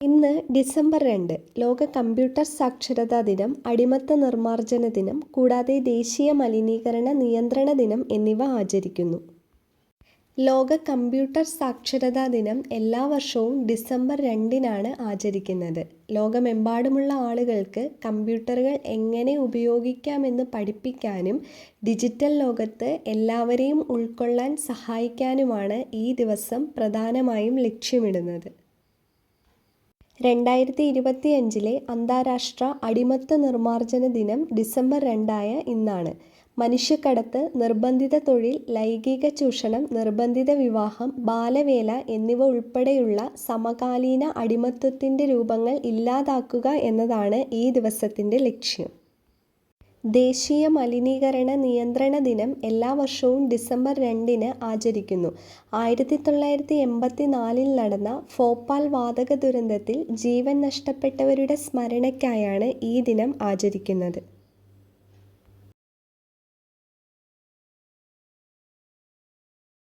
ഇന്ന് ഡിസംബർ 2 ലോക കമ്പ്യൂട്ടർ സാക്ഷരതാ ദിനം, അടിമത്ത നിർമ്മാർജ്ജന ദിനം, കൂടാതെ ദേശീയ മലിനീകരണ നിയന്ത്രണ ദിനം എന്നിവ ആചരിക്കുന്നു. ലോക കമ്പ്യൂട്ടർ സാക്ഷരതാ ദിനം എല്ലാ വർഷവും ഡിസംബർ 2-നാണ് ആചരിക്കുന്നത്. ലോകമെമ്പാടുമുള്ള ആളുകൾക്ക് കമ്പ്യൂട്ടറുകൾ എങ്ങനെ ഉപയോഗിക്കാമെന്ന് പഠിപ്പിക്കാനും ഡിജിറ്റൽ ലോകത്ത് എല്ലാവരെയും ഉൾക്കൊള്ളാൻ സഹായിക്കാനുമാണ് ഈ ദിവസം പ്രധാനമായും ലക്ഷ്യമിടുന്നത്. 2025 അന്താരാഷ്ട്ര അടിമത്ത നിർമ്മാർജ്ജന ദിനം ഡിസംബർ 2 ഇന്നാണ്. മനുഷ്യക്കടത്ത്, നിർബന്ധിത തൊഴിൽ, ലൈംഗിക ചൂഷണം, നിർബന്ധിത വിവാഹം, ബാലവേല എന്നിവ ഉൾപ്പെടെയുള്ള സമകാലീന അടിമത്തത്തിൻ്റെ രൂപങ്ങൾ ഇല്ലാതാക്കുക എന്നതാണ് ഈ ദിവസത്തിൻ്റെ ലക്ഷ്യം. ദേശീയ മലിനീകരണ നിയന്ത്രണ ദിനം എല്ലാ വർഷവും ഡിസംബർ 2-ന് ആചരിക്കുന്നു. 1984 നടന്ന ഭോപ്പാൽ വാതക ദുരന്തത്തിൽ ജീവൻ നഷ്ടപ്പെട്ടവരുടെ സ്മരണയ്ക്കായാണ് ഈ ദിനം ആചരിക്കുന്നത്.